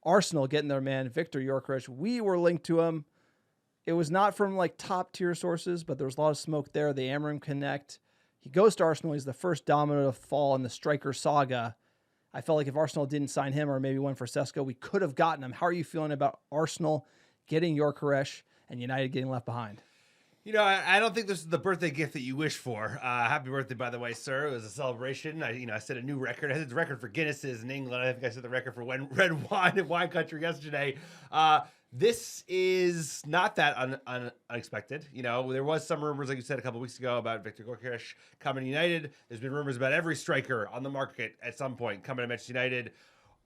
Arsenal getting their man, Viktor Gyökeres. We were linked to him. It was not from like top tier sources, but there was a lot of smoke there. The Amorim connect. He goes to Arsenal. He's the first domino to fall in the striker saga. I felt like if Arsenal didn't sign him or maybe went for Sesko, we could have gotten him. How are you feeling about Arsenal getting Gyökeres and United getting left behind? You know, I don't think this is the birthday gift that you wish for. Happy birthday, by the way, sir. It was a celebration. I set a new record. I set the record for Guinnesses in England. I think I set the record for red wine in wine country yesterday. This is not that unexpected. You know, there was some rumors, like you said a couple weeks ago, about Viktor Gyökeres coming to United. There's been rumors about every striker on the market at some point coming to Manchester United.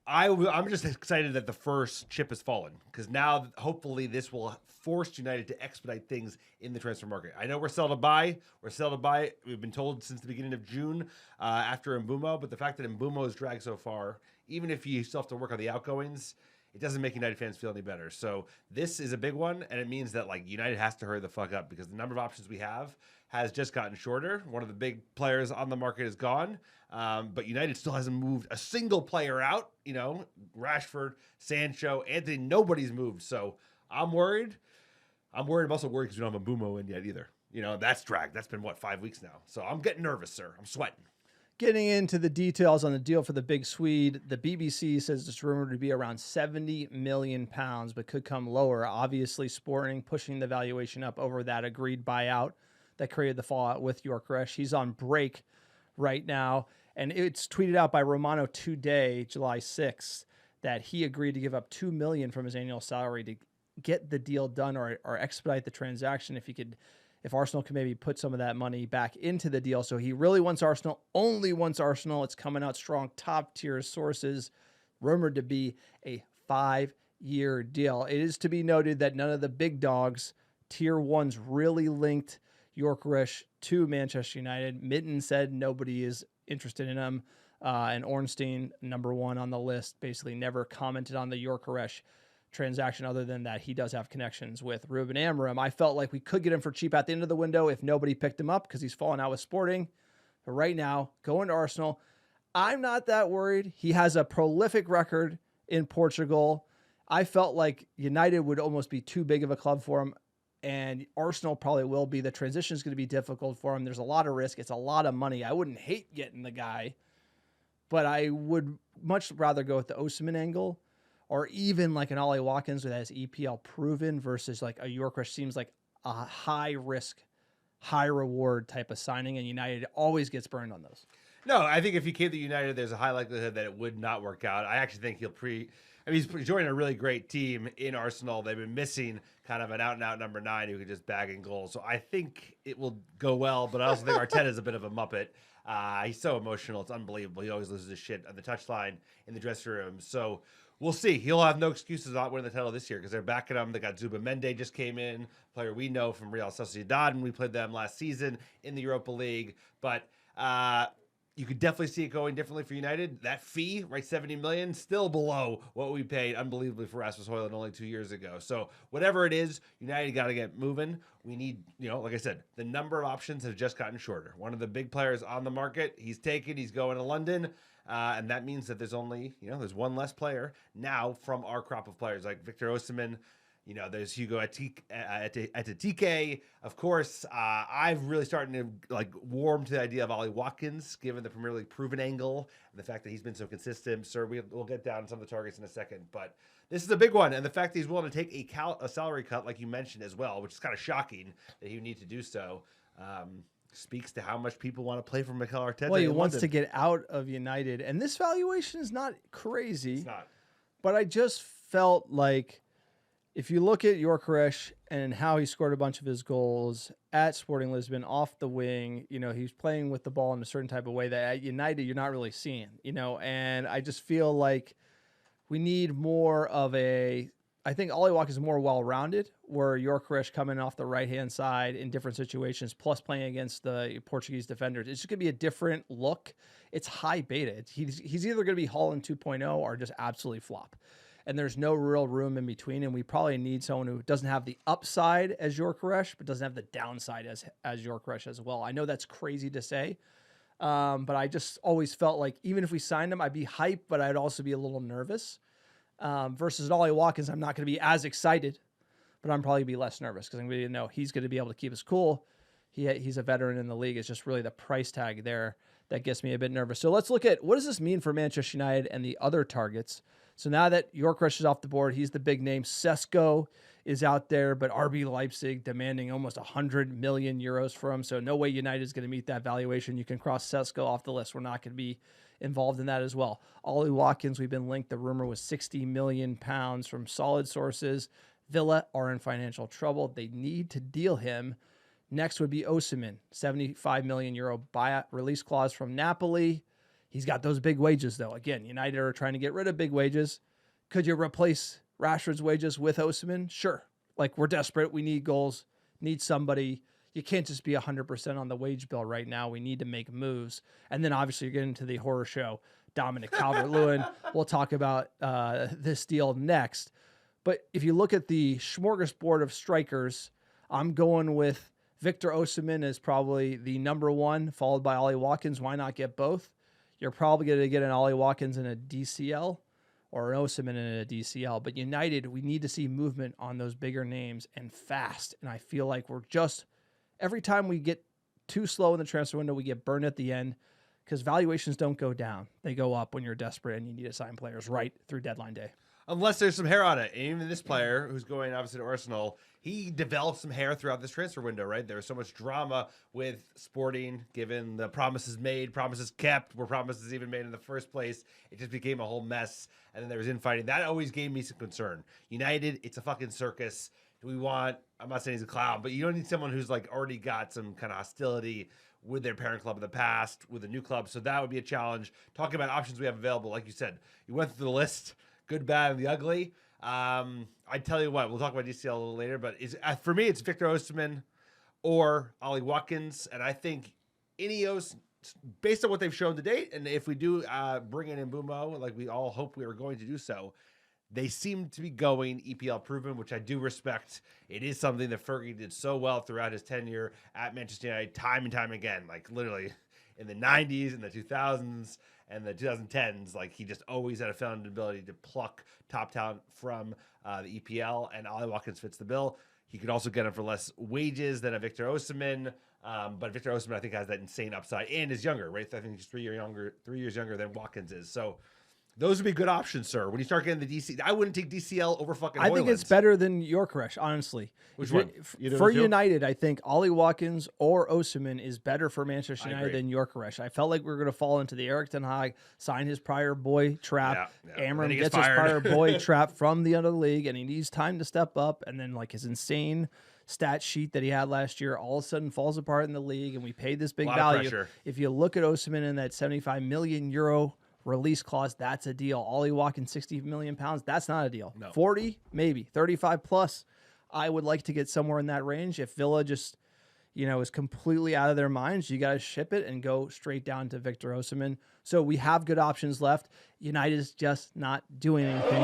I'm just excited that the first chip has fallen, because now hopefully this will force United to expedite things in the transfer market. I know we're sell to buy. We've been told since the beginning of June after Mbeumo, but the fact that Mbeumo has dragged so far, even if you still have to work on the outgoings, it doesn't make United fans feel any better. So this is a big one, and it means that like United has to hurry the fuck up, because the number of options we have has just gotten shorter. One of the big players on the market is gone, but United still hasn't moved a single player out. You know, Rashford, Sancho, Anthony, nobody's moved. So I'm worried. I'm also worried because we don't have a Mbeumo in yet either. You know, that's dragged. That's been, 5 weeks now. So I'm getting nervous, sir. I'm sweating. Getting into the details on the deal for the big Swede, the BBC says it's rumored to be around £70 million, but could come lower. Obviously, Sporting pushing the valuation up over that agreed buyout that created the fallout with Gyökeres. He's on break right now, and it's tweeted out by Romano today, July 6th, that he agreed to give up $2 million from his annual salary to get the deal done or expedite the transaction if Arsenal can maybe put some of that money back into the deal. So he really wants Arsenal, only wants Arsenal. It's coming out strong, top tier sources, rumored to be a 5-year deal. It is to be noted that none of the big dogs, tier ones, really linked Gyökeres to Manchester United. Mitten said nobody is interested in him. And Ornstein, number one on the list, basically never commented on the Gyökeres transaction other than that he does have connections with Ruben Amorim. I felt like we could get him for cheap at the end of the window if nobody picked him up because he's fallen out with Sporting. But right now, going to Arsenal, I'm not that worried. He has a prolific record in Portugal. I felt like United would almost be too big of a club for him, and Arsenal probably will be. The transition is going to be difficult for him. There's a lot of risk. It's a lot of money. I wouldn't hate getting the guy, but I would much rather go with the Osimhen angle, or even like an Ollie Watkins that has EPL-proven versus like a Gyökeres seems like a high-risk, high-reward type of signing, and United always gets burned on those. No, I think if he came to United, there's a high likelihood that it would not work out. I actually think he's joining a really great team in Arsenal. They've been missing kind of an out-and-out number 9 who could just bag in goals. So I think it will go well, but I also think Arteta is a bit of a muppet. He's so emotional. It's unbelievable. He always loses his shit on the touchline in the dressing room. So we'll see. He'll have no excuses not winning the title this year because they're backing him. They got Zubimende just came in, player we know from Real Sociedad, and we played them last season in the Europa League. But you could definitely see it going differently for United. That fee, right, $70 million, still below what we paid unbelievably for Rasmus Højlund only 2 years ago. So whatever it is, United got to get moving. We need, like I said, the number of options have just gotten shorter. One of the big players on the market, he's going to London. And that means that there's only, there's one less player now from our crop of players like Victor Osimhen. There's Hugo Ekitike. Of course, I've really starting to warm to the idea of Ollie Watkins, given the Premier League proven angle and the fact that he's been so consistent. Sir, we'll get down some of the targets in a second, but this is a big one. And the fact that he's willing to take a salary cut, like you mentioned as well, which is kind of shocking that he would need to do so. Speaks to how much people want to play for Mikel Arteta. Well, he wants to get out of United, and this valuation is not crazy. It's not. But I just felt like if you look at Gyökeres and how he scored a bunch of his goals at Sporting Lisbon off the wing, he's playing with the ball in a certain type of way that at United you're not really seeing, and I just feel like we need more of I think Ollie Watkins is more well-rounded, where Gyökeres coming off the right-hand side in different situations, plus playing against the Portuguese defenders. It's just going to be a different look. It's high beta. He's either going to be Haaland 2.0 or just absolutely flop. And there's no real room in between, and we probably need someone who doesn't have the upside as Gyökeres, but doesn't have the downside as Gyökeres as well. I know that's crazy to say, but I just always felt like even if we signed him, I'd be hyped, but I'd also be a little nervous. versus Ollie Watkins, I'm not going to be as excited, but I'm probably be less nervous because I'm going to know he's going to be able to keep us cool. He's a veteran in the league. It's just really the price tag there that gets me a bit nervous. So let's look at what does this mean for Manchester United and the other targets. So now that Gyökeres is off the board, he's the big name. Sesko is out there, but RB Leipzig demanding almost 100 million euros for him. So no way United is going to meet that valuation. You can cross Sesko off the list. We're not going to be involved in that as well. Ollie Watkins, we've been linked. The rumor was 60 million pounds from solid sources. Villa are in financial trouble. They need to deal him. Next would be Osimhen, 75 million euro buyout release clause from Napoli. He's got those big wages, though. Again, United are trying to get rid of big wages. Could you replace Rashford's wages with Osimhen? Sure. Like, we're desperate. We need goals, need somebody. You can't just be 100% on the wage bill right now. We need to make moves. And then, obviously, you're getting into the horror show, Dominic Calvert-Lewin. We'll talk about this deal next. But if you look at the smorgasbord of strikers, I'm going with Victor Osimhen is probably the number one, followed by Ollie Watkins. Why not get both? You're probably going to get an Ollie Watkins in a DCL or an Osimhen in a DCL. But United, we need to see movement on those bigger names and fast. And I feel like we're just, every time we get too slow in the transfer window, we get burned at the end because valuations don't go down. They go up when you're desperate and you need to sign players right through deadline day. Unless there's some hair on it. And even this player who's going obviously to Arsenal, he developed some hair throughout this transfer window, right? There was so much drama with Sporting, given the promises made, promises kept, were promises even made in the first place. It just became a whole mess. And then there was infighting. That always gave me some concern. United, it's a fucking circus. Do we want, I'm not saying he's a clown, but you don't need someone who's like already got some kind of hostility with their parent club in the past, with a new club. So that would be a challenge. Talking about options we have available, like you said, you went through the list. Good, bad, and the ugly. I tell you what, we'll talk about DCL a little later, but for me, it's Victor Osimhen or Ollie Watkins, and I think INEOS, based on what they've shown to date, and if we do bring in Mbeumo, like we all hope we are going to do so, they seem to be going EPL-proven, which I do respect. It is something that Fergie did so well throughout his tenure at Manchester United, time and time again, like literally in the 90s, in the 2000s, and the 2010s, like he just always had a founded ability to pluck top talent from the EPL, and Ollie Watkins fits the bill. He could also get him for less wages than a Victor Osimhen, but Victor Osimhen I think has that insane upside and is younger, right? I think he's 3 years younger than Watkins is. So those would be good options, sir. When you start getting the DC, I wouldn't take DCL over fucking Hoyland. I think it's better than Gyökeres, honestly. Which one? For United, I think Ollie Watkins or Osimhen is better for Manchester United than Gyökeres. I felt like we were going to fall into the Erik ten Hag, sign his prior boy trap. Yeah. Amorim gets his prior boy trap from the end of the league, and he needs time to step up. And then like his insane stat sheet that he had last year all of a sudden falls apart in the league, and we paid this big value. If you look at Osimhen in that 75 million euro release clause, that's a deal. Ollie Watkins, 60 million pounds, that's not a deal. No. 40, maybe 35 plus. I would like to get somewhere in that range. If Villa just, is completely out of their minds, you got to ship it and go straight down to Victor Osimhen. So we have good options left. United is just not doing anything.